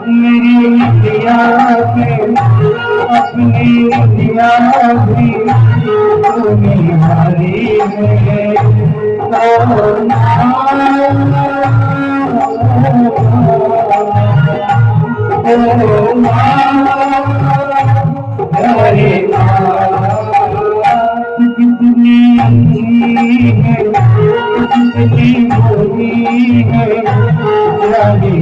मेरी दुनिया पे अपनी दुनिया भी तुम्हारी है। कितनी अच्छी है, कितनी बुरी है, प्यारी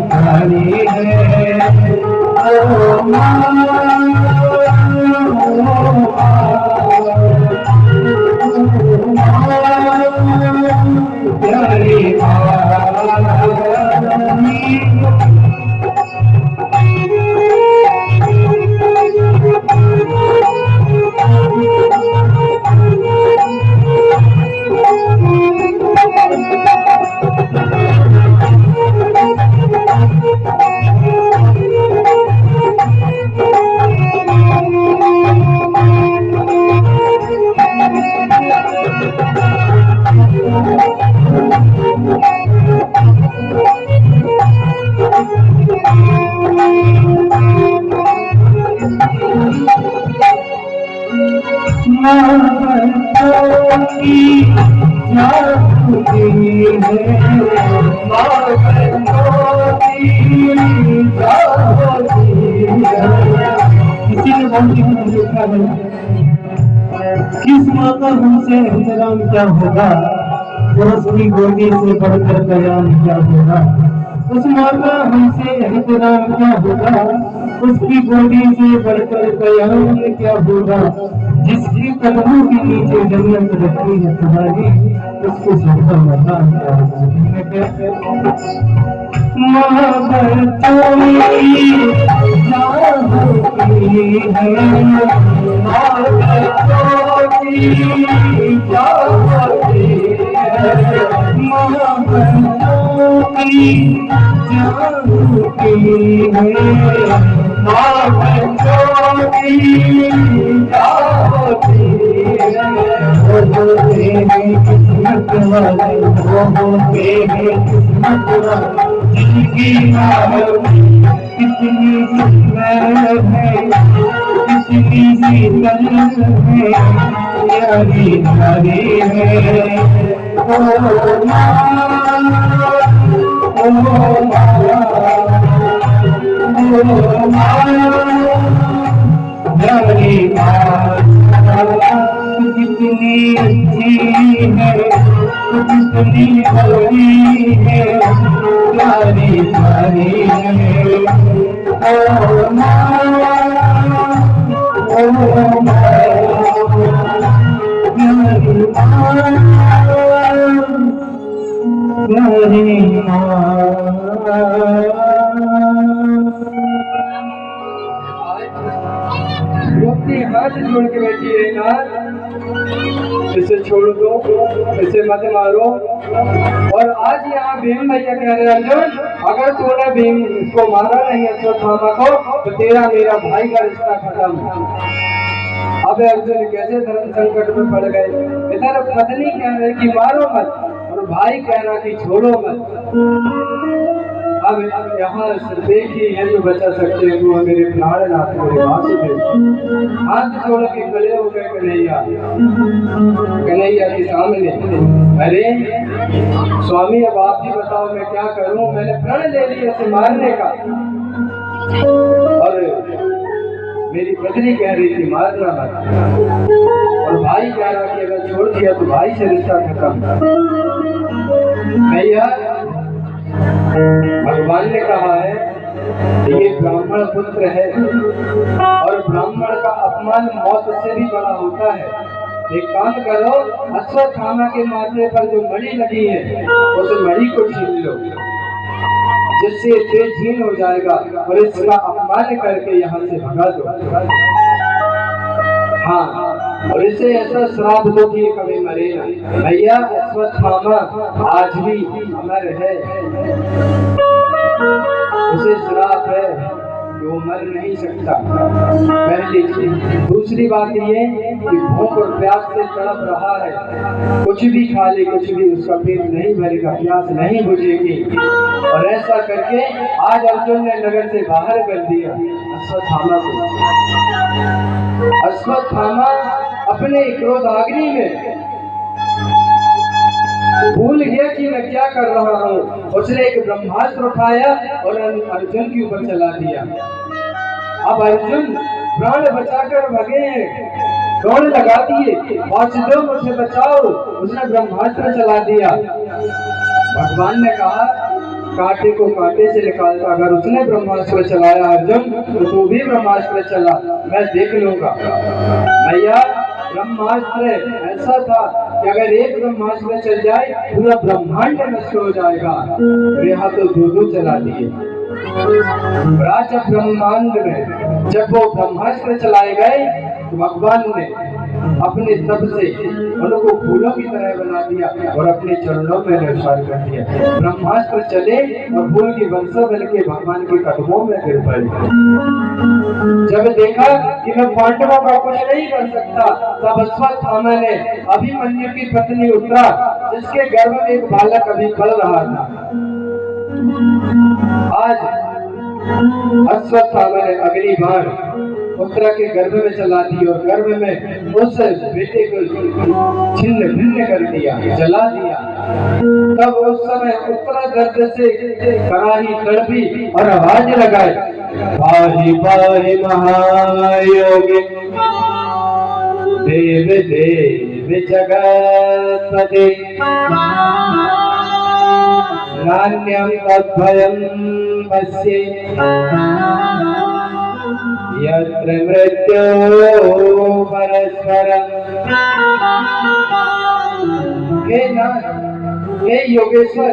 प्यारी है। किस माँ का हमसे इंतजाम क्या होगा, उसकी गोदी से बढ़कर कयाम क्या होगा। उस माँ का हमसे इंतजाम क्या होगा, उसकी गोदी से बढ़कर कयाम क्या होगा। जिसकी कदमों के नीचे जन्नत रखी है तुम्हारी, उसको सबका मजा क्या होगा। माँ बच्चों जिनकी कितनी सुंदर है, कितनी शीतल है, प्यारी प्यारी है। ओ माँ, ओ माँ, ओ माँ, प्यारी माँ कितनी अच्छी है, कितनी बड़ी है, प्यारी प्यारी है। ओ माँ, ओ माँ, प्यारी माँ, प्यारी माँ। अपने हाथ जोड़ के बैठी है नाथ, इसे छोड़ दो, इसे मत मारो। और आज यहाँ भीम भैया कह रहे अर्जुन, अगर तूने भीम को मारा नहीं अश्वत्थामा को, तो तेरा मेरा भाई का रिश्ता खत्म। अब अर्जुन कैसे धर्म संकट में पड़ गए। इधर पत्नी कह रही कि मारो मत, और भाई कह रहा कि छोड़ो मत। अब यहाँ देखिए, ये जो बचा सकते हैं वो मेरे प्राणनाथ मेरे वासुदेव। हाथ जोड़ के खड़े हो गए कन्हैया, कन्हैया के सामने। अरे स्वामी, अब आप ही बताओ मैं क्या करूं, मैंने प्रण ले लिया इसे मारने का, और मेरी पत्नी कह रही थी मारना मत, और भाई कह रहा कि अगर छोड़ दिया तो भाई से रिश्ता खत्म। भैया, भगवान ने कहा है ये ब्राह्मण पुत्र है, और ब्राह्मण का अपमान मौत से भी बड़ा होता है। एक काम करो, अश्वत्थामा के माथे पर जो मणि लगी है उस मणि को छीन लो, जिससे तेजहीन हो जाएगा, और इसका अपमान करके यहाँ से भगा दो। हाँ, और इसे ऐसा श्राप दो कि कभी मरे ना। भैया, अश्वत्थामा आज भी अमर है, उसे श्राप है कि वो मर नहीं सकता, पहली चीज। दूसरी बात ये कि भूख और प्यास से तड़प रहा है, कुछ भी खा ले, कुछ भी उसका पेट नहीं भरेगा, प्यास नहीं बुझेगी। और ऐसा करके आज अर्जुन ने नगर से बाहर कर दिया अश्वत्थामा को। अश्वत्थामा अपने क्रोधाग्नि में भूल गया कि मैं क्या कर रहा हूँ। उसने एक ब्रह्मास्त्र उठाया और अर्जुन के ऊपर चला दिया। अब अर्जुन प्राण बचाकर भगे, दौड़ लगा दिए, वासुदेव मुझे बचाओ। उसने ब्रह्मास्त्र चला दिया। भगवान ने कहा कांटे को कांटे से निकालता, अगर उसने ब्रह्मास्त्र चलाया अर्जुन तो तू भी ब्रह्मास्त्र चला, मैं देख लूंगा। भैया, ब्रह्मास्त्र ऐसा था कि अगर एक ब्रह्मास्त्र चल जाए पूरा ब्रह्मांड नष्ट हो जाएगा, और यहाँ तो दो चला दिए। राजा ब्रह्मांड में जब वो ब्रह्मास्त्र चलाए गए तो भगवान ने अपने तप से उनको फूलों की तरह बना दिया और अपने चरणों में निवास कर दिया। ब्रह्मास्त्र चले और फूल की वंशा बन के भगवान के कदमों में गिर पड़े। जब देखा कि मैं पांडवों का कुछ नहीं कर सकता, तब अश्वत्थामा ने अभिमन्यु की पत्नी उत्तरा, जिसके गर्भ में एक बालक अभी पल रहा था, आज अश्वत्थामा ने अगली बार उत्तरा के गर्भ में चला दी और गर्भ में उस बेटे को छिन्न भिन्न कर दिया, जला दिया। तब उस समय उत्तरा दर्द से कराही तड़पी और आवाज लगाए, पाहि पाहि महायोगी देव देव जगत्पते नान्यं तद्भयं पश्ये यत्र मृत्यो परस्परम्। हे योगेश्वर,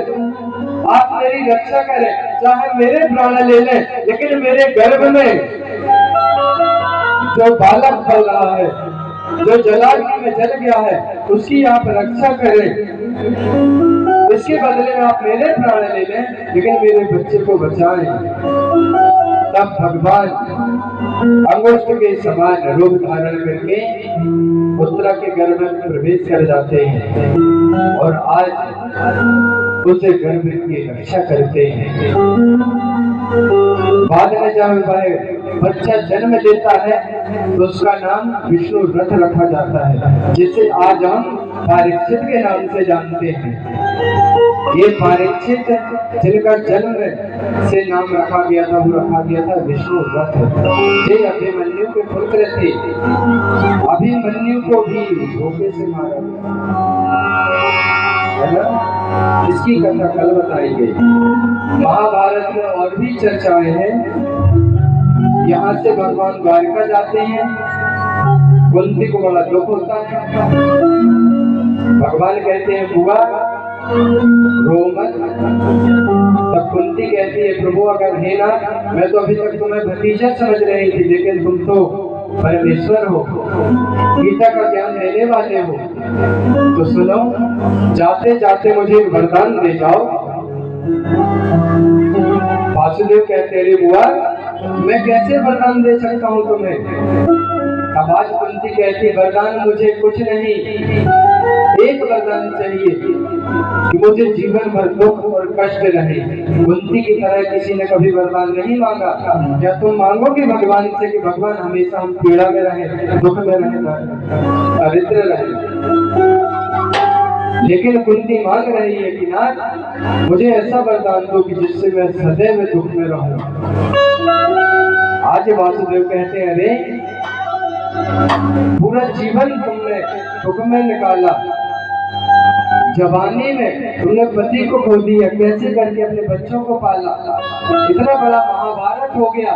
आप मेरी रक्षा करें, चाहे मेरे प्राण ले लें, लेकिन मेरे गर्भ में जो बालक पल रहा है, जो जलाग्नि में जल गया है, उसकी आप रक्षा करें। इसके बदले में आप मेरे प्राण ले लें, लेकिन मेरे बच्चे को बचाएं। तब भगवान अंगुष्ठ के समान रूप धारण करके उत्तरा के गर्भ में प्रवेश कर जाते हैं और आज उसे गर्भ की रक्षा करते हैं। बाद में जब बच्चा जन्म लेता है तो उसका नाम विष्णु रथ रखा जाता है, जिसे आज हम परीक्षित के नाम से जानते हैं। ये परीक्षित जिनका जन्म से नाम रखा गया था, वो रखा गया था विष्णु रथ। ये अभिमन्यु के पुत्र थे। अभिमन्यु को भी धोखे से मारा गया, इसकी कथा कल बताई गई। महाभारत में और भी चर्चाएं हैं। यहाँ से भगवान द्वारिका जाते हैं, कुंती को बड़ा दुख होता है। भगवान कहते हैं बुआ रो मत। तब कुंती कहती है प्रभु अगर है ना, मैं तो अभी तक तुम्हें भतीजा समझ रही थी, लेकिन तुम तो परमेश्वर हो, गीता का ज्ञान देने वाले हो। तो सुनो, जाते जाते मुझे वरदान दे जाओ। वासुदेव कहते अरे बुआ मैं कैसे वरदान दे सकता हूँ तुम्हें। अब आज कुंती कहती वरदान मुझे कुछ नहीं, एक वरदान चाहिए कि मुझे जीवन भर दुख और कष्ट रहे। कुंती की तरह किसी ने कभी वरदान नहीं मांगा। क्या तुम मांगोगे भगवान से कि भगवान हमेशा हम पीड़ा में रहे, दुख में रहे, दरिद्र रहे? लेकिन कुंती मांग रही है कि नाथ मुझे ऐसा वरदान दो कि जिससे मैं सदैव दुख में रहूं। आज वासुदेव कहते हैं अरे पूरा जीवन तुमने दुख में निकाला, जवानी में तुमने पति को खो दिया, कैसे करके अपने बच्चों को पाला, इतना बड़ा महाभारत हो गया।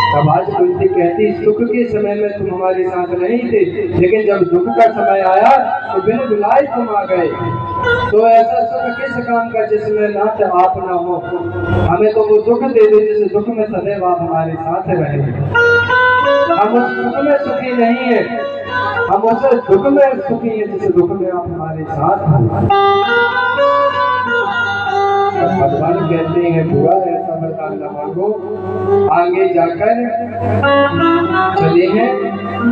तब आज कुंती कहती सुख के समय में तुम हमारे साथ नहीं थे, लेकिन जब दुख का समय आया तो बिन बुलाए तुम आ गए। तो ऐसा सुख किस काम का जिसमें नाथ आप ना हो। हमें तो वो दुख दे दे जिस दुख में सदैव आप हमारे साथ रहे। हम उस सुख में सुखी नहीं है, हम उस दुख में सुखी है जिस दुख में आप हमारे साथ हो। भगवान कहते हैं बुआ ऐसा वरदान न मांगो। आगे जाकर चले हैं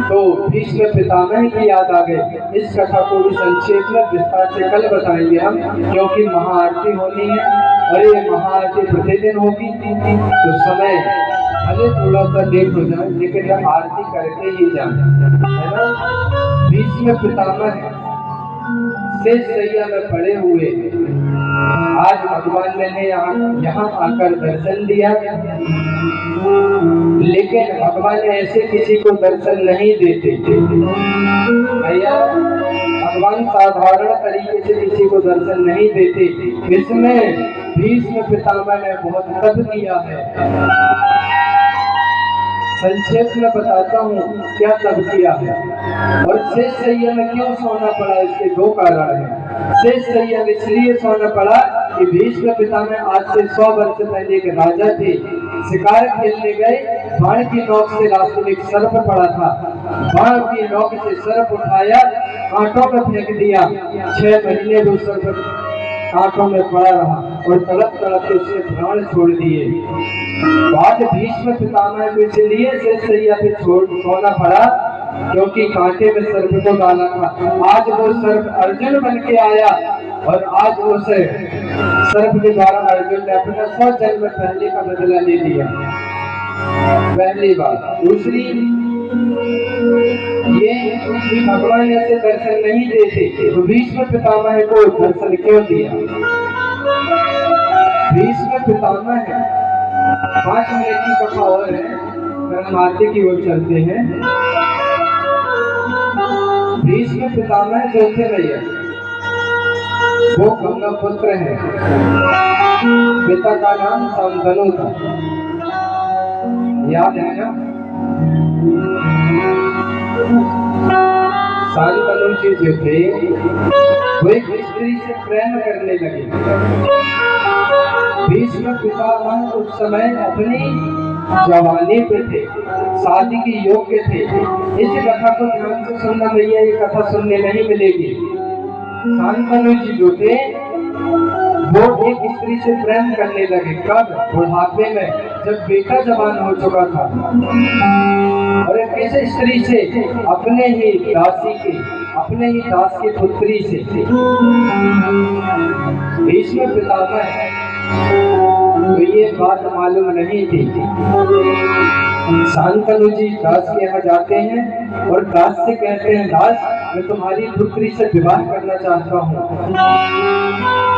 तो भीष्म पितामह की याद आ गई। इस कथा को भी संक्षेप में विस्तार से कल बताएंगे हम, क्योंकि महाआरती होनी है और ये महाआरती प्रतिदिन होगी। तो समय भले थोड़ा सा लेट हो जाए, लेकिन आरती करके ही जाए, है ना। भीष्म पितामह शेष शैया में पड़े हुए आज भगवान ने यहाँ आकर दर्शन दिया, लेकिन भगवान ऐसे किसी को दर्शन नहीं देते भैया। भगवान साधारण तरीके से किसी को दर्शन नहीं देते। इसमें भीष्म पितामह ने बहुत तप किया है। संक्षेप में बताता हूँ क्या तब किया है और शेष शैया में क्यों सोना पड़ा। इसके दो कारण हैं। शेष शैया में इसलिए सोना पड़ा कि भीष्म पितामह आज से 100 वर्ष पहले एक राजा थे। शिकार खेलने गए, बाण की नोक से रास्ते में एक सर्प पड़ा था। बाण की नोक से सर्प उठाया, कांटों में फेंक दिया। 6 महीने वो सर्प कांटों में पड़ा रहा और तड़प तड़प के उसने प्राण छोड़ दिए। बाद भीष्म पितामह को इसलिए शेष शैया पे सोना पड़ा क्योंकि कांटे में सर्प को डाला था। आज वो सर्प अर्जुन बन के आया और आज उसे सर्प के द्वारा अर्जुन ने अपना 100 जन्म पहले का बदला ले लिया। पहली बात। दूसरी ये कि भगवान ऐसे दर्शन नहीं देते तो भीष्म पितामह को दर्शन क्यों दिया? भीष्म पितामह 5 मिनट की कथा और है, फिर हम आरती की ओर चलते हैं। भीष्म पितामह चौथे भैया, वो गंगा पुत्र है। पिता का नाम शांतनु था, याद है ना? शांतनु जी जो थे वो एक स्त्री से प्रेम करने लगे। भीष्म पितामह उस समय अपनी जवानी पे थे, शादी के योग्य थे। इस कथा को ध्यान से सुनना भैया, ये कथा सुनने नहीं मिलेगी। शांतनु जी जो थे वो एक स्त्री से प्रेम करने लगे। कब? बुढ़ापे में, जब बेटा जवान हो चुका था। और एक ऐसे स्त्री से, अपने ही दासी के, अपने ही दास की पुत्री से। भीष्म पितामह तो ये बात मालूम नहीं थी। शांतनु जी दास के यहाँ जाते हैं और दास से कहते हैं, दास मैं तुम्हारी पुत्री से विवाह करना चाहता हूँ।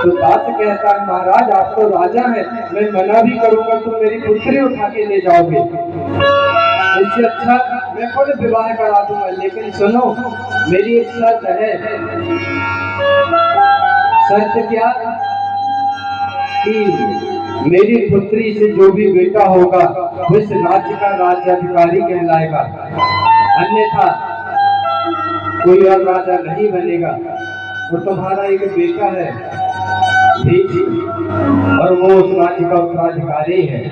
तो दास कहता है, महाराज आप तो राजा हैं, मैं मना भी करूंगा तो मेरी पुत्री उठा के ले जाओगे। इससे अच्छा मैं खुद विवाह करा दूंगा, लेकिन सुनो मेरी एक शर्त है। शर्त क्या? कि मेरी पुत्री से जो भी बेटा होगा वो इस राज्य का राज्याधिकारी कहलाएगा, अन्यथा कोई और राजा नहीं बनेगा। और तुम्हारा एक बेटा है भीष्म, और वो उस राज्य का उत्तराधिकारी है।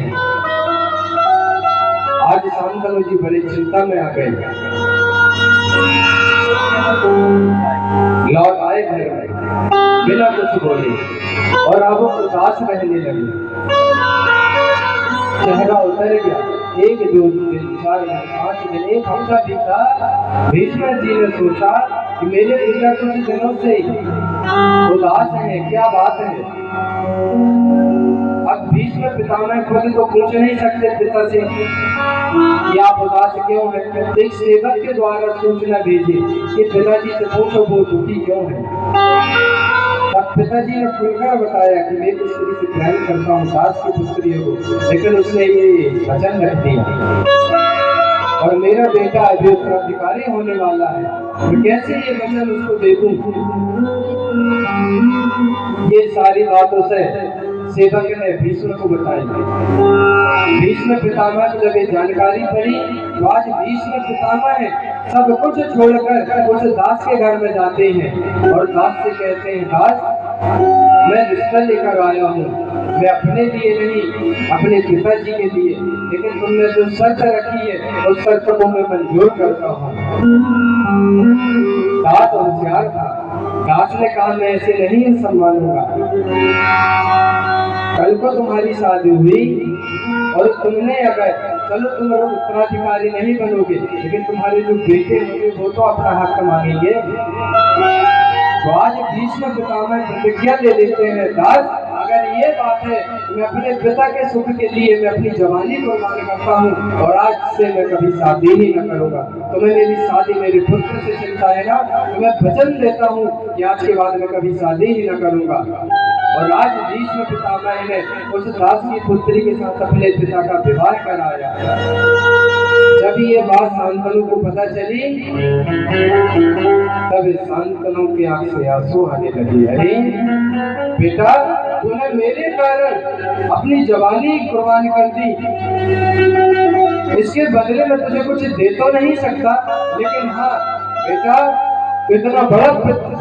आज शांतनु जी बड़ी चिंता में आ गए, लौट आए घर में बिना कुछ बोले, और अब वो उदास रहने लगे। चेहरा उतर गया। 1 2 3 4 5 दिन, 1 हफ्ता बीता। भीष्म जी ने सोचा कि मेरे पिता कुछ दिनों से उदास है, क्या बात है? अब भीष्म पितामह खुद तो पूछ नहीं सकते पिता से कि आप उदास क्यों हैं। एक सेवक के द्वारा सूचना भेजी कि पिताजी से पूछो वो दुखी क्यों है। तब पिताजी ने खुलकर बताया कि मैं इस स्त्री से प्रेम करता हूँ, दास की पुत्री है वो, लेकिन उसने ये वचन रख दिया और मेरा बेटा अभी उत्तराधिकारी होने वाला है, मैं कैसे ये वचन उसको दे दूं? ये सारी बातों से सेवक ने भीष्म को बताई। भीष्म पितामह को जब ये जानकारी पड़ी तो आज भीष्म पितामह सब कुछ छोड़कर उस दास के घर में जाते हैं और दास से कहते हैं, दास मैं रिश्ता लेकर आया हूँ, मैं अपने लिए नहीं अपने पिताजी के लिए, लेकिन तुमने जो शर्त रखी है उस शर्त को मैं मंजूर करता हूँ। दास होशियार था, दास ने कहा मैं ऐसे नहीं सम्मानूंगा। कल को तुम्हारी शादी हुई और तुमने अगर, चलो तुम उत्तराधिकारी नहीं बनोगे, लेकिन तुम्हारे जो बेटे होंगे वो तो अपना हक मांगेंगे। तो आज भीष्म पितामह प्रतिज्ञा ले लेते हैं, दास अगर ये बात है मैं अपने पिता के सुख के लिए मैं अपनी जवानी कुर्बान करता हूँ और आज से मैं कभी शादी ही न करूँगा। तुम्हें मेरी शादी मेरे पुत्र से चिंता है ना, तो मैं वचन देता हूँ कि आज के बाद मैं कभी शादी ही न करूँगा। और आज भीष्म पितामह ने उस दास की पुत्री के साथ अपने पिता का विवाह कराया। जब ये बात शांतनु को पता चली तब शांतनु की आंख से आंसू आने लगे। अरे बेटा तूने मेरे कारण अपनी जवानी कुर्बान कर दी, इसके बदले में तुझे कुछ दे तो नहीं सकता, लेकिन हाँ बेटा इतना बड़ा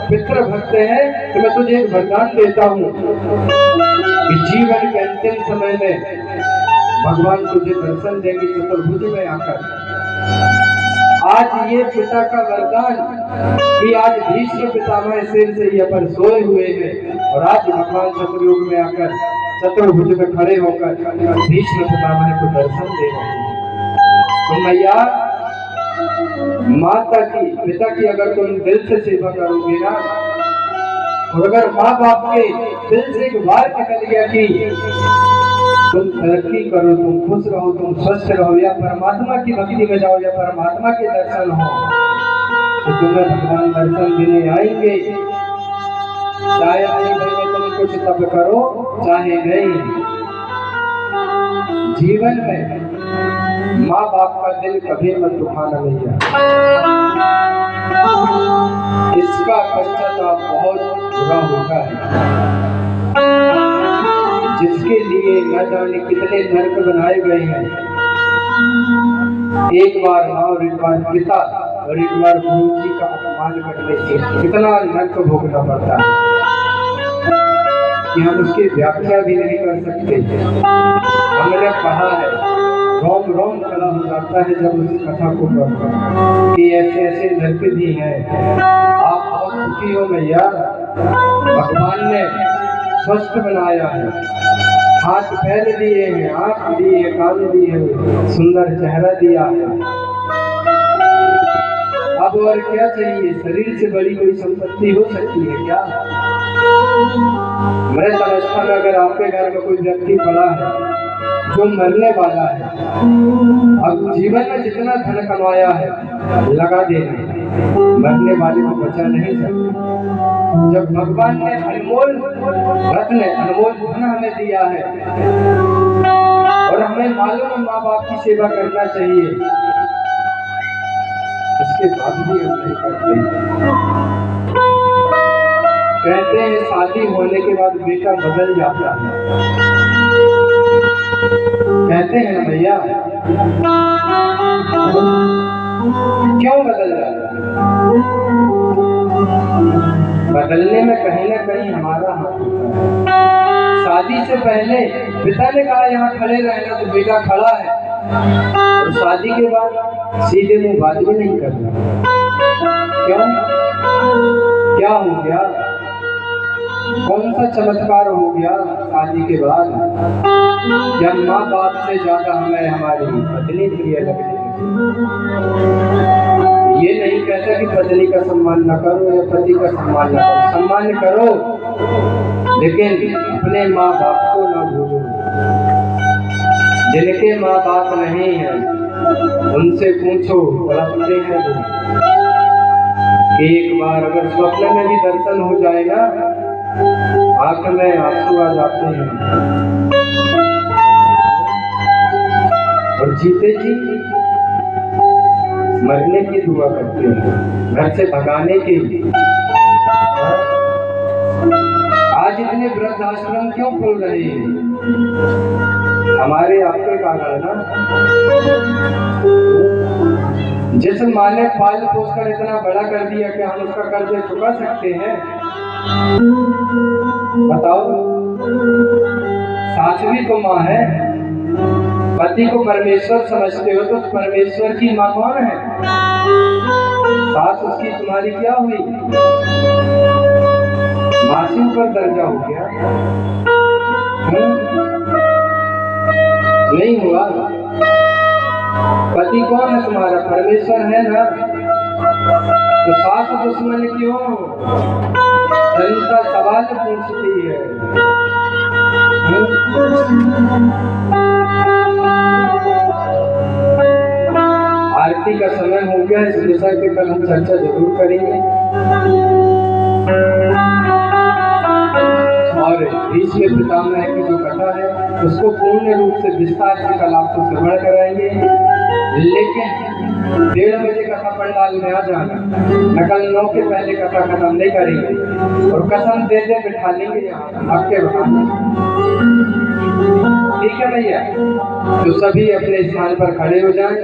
पितृ भक्त है कि मैं तुझे एक वरदान देता हूँ कि जीवन के अंतिम समय में भगवान तुझे दर्शन देंगे चतुर्भुज में आकर। आज ये पिता का वरदान कि आज भीष्म पितामह शेर से ये पर सोए हुए हैं और आज भगवान चतुर्युग में आकर चतुर्भुज में खड़े होकर भीष्म पितामह को दर्शन दे रहे हैं। तो मैया माता की, पिता की अगर तुम दिल से सेवा करोगे ना, और अगर माँ बाप के दिल से एक बार निकल गया कि तुम तरक्की करो, तुम खुश रहो, तुम स्वस्थ रहो, या परमात्मा की भक्ति में जाओ, या परमात्मा के दर्शन हो, तो तुम्हें भगवान दर्शन देने आएंगे। चाहे जीवन में तुम कुछ तब करो चाहे नहीं, जीवन में माँ बाप का दिल कभी मत दुखाना भैया। इसका पश्चाताप बहुत बुरा होता है। जिसके लिए न जाने कितने नरक बनाए गए हैं, एक बार माँ और एक बार पिता और एक बार गुरु जी का अपमान करने से कितना नरक भोगना पड़ता है कि हम उसकी व्याख्या भी नहीं कर सकते। हमने पढ़ा है, रोम रोम खड़ा हो जाता है जब उस कथा को पढ़कर कि ऐसे ऐसे नरक भी हैं। आप बहुत सुखी हो भैया, भगवान ने स्वस्थ बनाया है, हाथ पैर दिए हैं, आंख दिए, कान दिए, सुंदर चेहरा दिया है। अब और क्या चाहिए? शरीर से बड़ी कोई संपत्ति हो सकती है क्या? मैं समझता हूं अगर आपके घर में कोई व्यक्ति पड़ा है जो मरने वाला है, अब जीवन में जितना धन कमाया है लगा देना, मरने वाले को बचा नहीं सकता। जब भगवान ने अनमोल रत्न, अनमोल धन हमें दिया है और हमें मालूम है माँ बाप की सेवा करना चाहिए, उसके बाद भी हम नहीं करते। कहते हैं शादी होने के बाद बेटा बदल जाता है, कहते हैं ना भैया, क्यों बदल जाता है? बदलने में कहीं ना कहीं हमारा हाथ होता है। शादी से पहले पिता ने कहा यहाँ खड़े रहना, तो बेटा खड़ा है, और शादी के बाद सीधे मुंह बात भी नहीं करना। क्यों? क्या हो गया? कौन सा चमत्कार हो गया शादी के बाद? जब माँ बाप से ज्यादा हमें हमारी पत्नी प्रिय लगती है। ये नहीं कहता कि पत्नी का सम्मान न करो या पति का सम्मान न करो, सम्मान करो, लेकिन अपने माँ बाप को न भूलो। जिनके माँ बाप नहीं है उनसे पूछो, तड़पते हैं कि एक बार अगर स्वप्न में भी दर्शन हो जाए ना, आंख में आंसू आ जाते हैं। और जीते जी मरने की दुआ करते हैं, घर से भगाने के लिए। आज इतने वृद्धाश्रम क्यों खुल रहे हैं? हमारे आपके कारण ना। जिस माँ ने पाल पोस कर इतना बड़ा कर दिया कि हम उसका कर्ज चुका सकते हैं? बताओ, सास भी तो माँ है। पति को परमेश्वर समझते हो तो परमेश्वर की माँ कौन है? सास उसकी तुम्हारी क्या हुई? माँ से ऊपर दर्जा हो गया? नहीं हुआ। पति कौन है तुम्हारा? परमेश्वर है ना। तो सास दुश्मन क्यों? जनता सवाल पूछती है। आरती का समय हो गया, इस विषय पे कल हम चर्चा जरूर करेंगे। और बीच में पितामह की जो कथा है उसको पूर्ण रूप से विस्तार से कल आपको श्रवण कराएंगे। लेकिन 1:30 बजे कथा पंडाल में आ जाना, नकल 9 के पहले कथा खत्म नहीं करेंगे, और कसम दे दे बिठा लेंगे यहाँ आपके बहाने। ठीक है भैया? तो सभी अपने स्थान पर खड़े हो जाएं।